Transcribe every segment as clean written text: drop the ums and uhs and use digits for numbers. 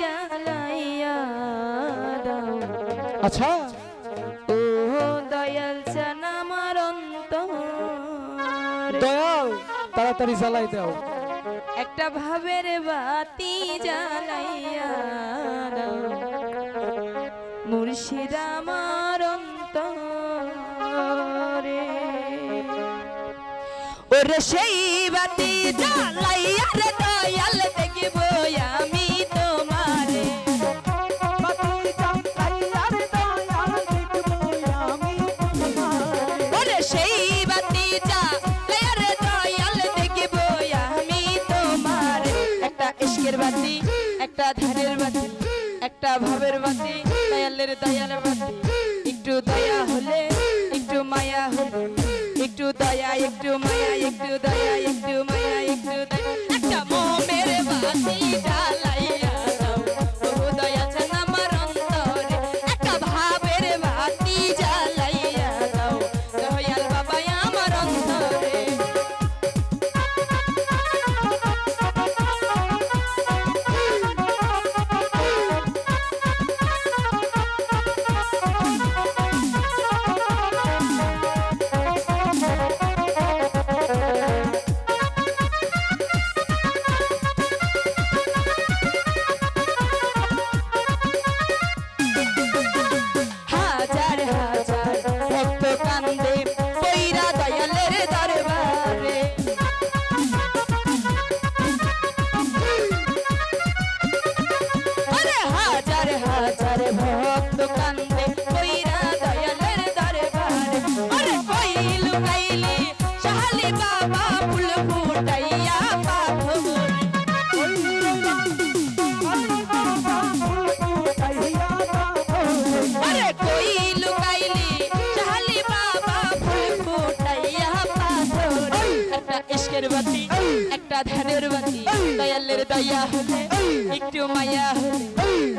জ্বালাইয়া দাও। আচ্ছা ও দয়াল চান আমার অন্তর, দয়াল তাড়াতাড়ি জ্বালাই দাও। একটা ভাবের বাতি জ্বালাইয়া দাও। মুর্শিদ আমার অন্তরে, ওরে সেই বাতি জ্বালাইয়া রে দয়াল দেখিব আমি তোমারে। ওরে সেই বাতি জ্বালাইয়া রে দয়াল দেখিব আমি তোমারে। একটা ইশকের বাতি, একটা ধ্যানের বাতি, একটা ভাবের বাতি, দয়ালের দয়াল বাতি। একটু দয়া হলে, একটু মায়া হলে, একটু দয়া একটু মায়া, একটু দয়া একটু মায়া, একটু দয়া, একটা মোমের বাতি জ্বালাইয়া দাও। ও দয়া চান আমার অন্তরে, একটা ভাবের বাতি জ্বালাইয়া দাও। দয়াল বাবা আমার অন্তরে। হাজার হাজার ভক্ত কান্দে পইরা দয়ালের দরবারে। আরে হাজার হাজার ভক্ত কান্দে পইরা দয়ালের দরবারে। আরে কই লুকাইলি শাহালি বাবা ফুল ফুটাইয়া পাথর। আরে কই লুকাইলি শাহালি বাবা ফুল ফুটাইয়া পাথর। একটা ইশকের বাতি, একটা ধ্যানের বাতি, দয়ালের দয়া হলে, একটু মায়া হলে,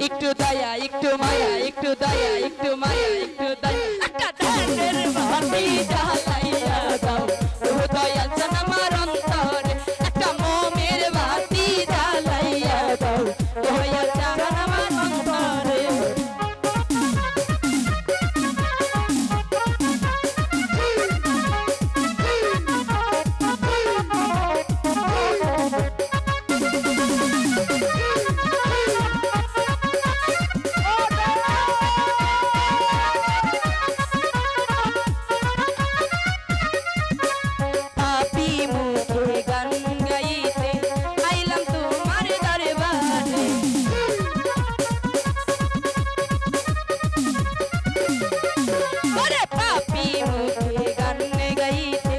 একটু দয়া একটু মায়া, একটু দয়া একটু মায়া, একটু দয়া, একটা ধ্যানের বাতি জ্বালাইয়া দাও। ও দয়াল চান আমার অন্তরে, একটা মোমের বাতি জ্বালাইয়া দাও। দয়াল চান আমার অন্তরে। পাপী মুখে গান গাইতে আইলাম তোমার দরবারে। ওরে পাপী মুখে গান গাইতে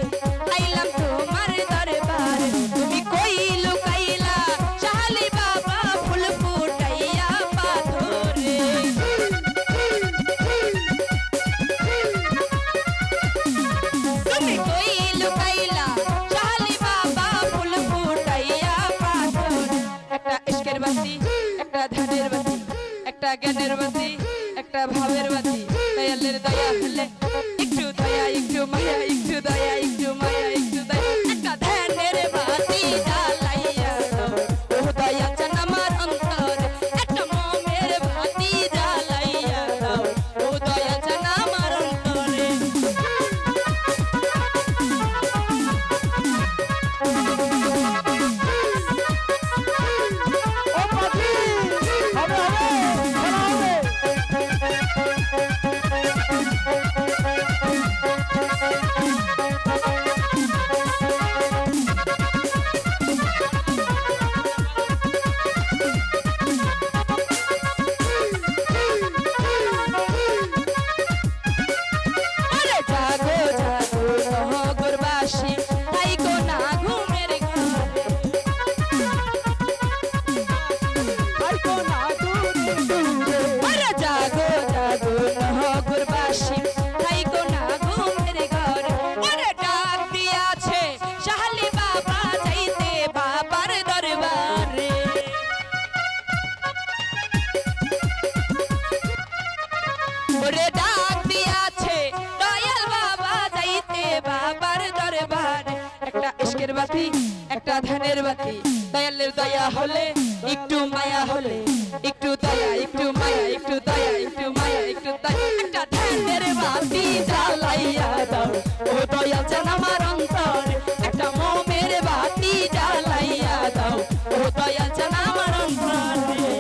আইলাম তোমার দরবারে। তুমি কই লুকাইলা শাহালি বাবা ফুল ফুটাইয়া পাথরে। তুমি কই লুকাইলা শাহালি বাবা ফুল ফুটাইয়া পাথর। একটা ইশকের বাতি, একটা ধ্যানের বাতি, একটা জ্ঞানের বাতি, একটা ভাবের বাতি, দয়ালের দয়া হলে, একটু দয়া একটু মায়া, একটু দয়া একটু মায়া, একটু দয়া, একটা ধ্যানের বাতি জ্বালাইয়া দাও। ও দয়া চান আমার অন্তরে, একটা মোমের বাতি জ্বালাইয়া দাও। ও দয়া চান আমার অন্তরে। ইশকের বাতি একটা ধ্যানের বাতি দয়ালের দয়া হলে একটু মায়া হলে একটু দয়া একটু মায়া একটু দয়া একটু মায়া একটু দয়া একটা ধ্যানের বাতি জ্বালাইয়া দাও ও দয়াল চান আমার অন্তরে একটা মোমের বাতি জ্বালাইয়া দাও ও দয়াল চান আমার অন্তরে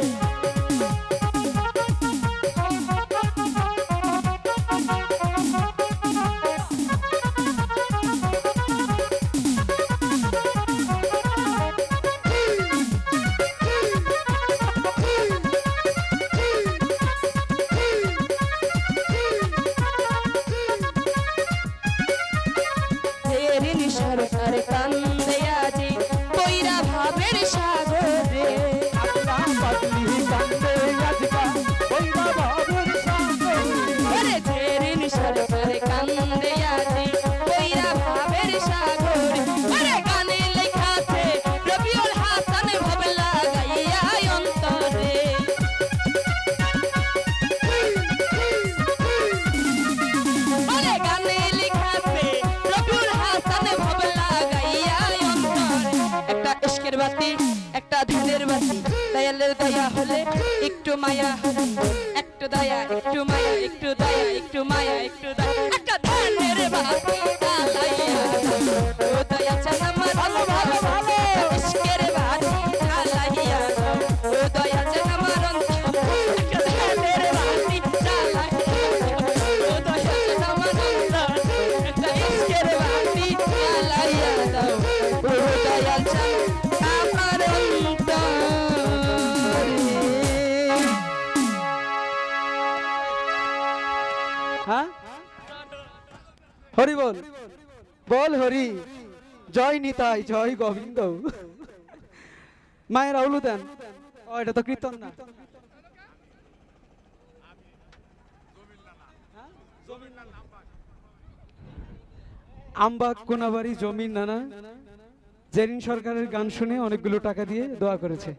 সরকার কান্দে আজি কইরা ভাবের সাগরে ওরে ঝেরিন সরকার কান্দে আজি কইরা ভাবের সাগরে ওরে গানে লেখাছে রবিউল হাসান ভাব লাগাইয়া অন্তরে ওরে গানে লেখাছে রবিউল হাসান ভাব লাগাইয়া অন্তরে একটা ইশকের বাতি একটা ধ্যানের বাতি দয়ালের দয়া হলে একটু মায়া হলে একটু দয়া একটু মায়া একটু দয়া একটু মায়া একটু দয়া একটা ধ্যানের বাতি জ্বালাইয়া ও দয়া চান আমার ভালো ভালো ভালো ইশকের বাতি জ্বালাইয়া ও দয়া চান আমার অন্তরে একটা ধ্যানের বাতি জ্বালাইয়া ও দয়া চান আমার অন্তরে একটা ইশকের বাতি জ্বালাইয়া দাও ও দয়া চান আমার অন্তরে হ্যাঁ হরি বল বল হরি জয় নিতাই জয় গোবিন্দ মায়ের আউলু দেন ও এটা তো কীর্তন না আমবাগ কোনাবাড়ি জমির নানা জেরিন সরকারের গান শুনে অনেকগুলো টাকা দিয়ে দোয়া করেছে।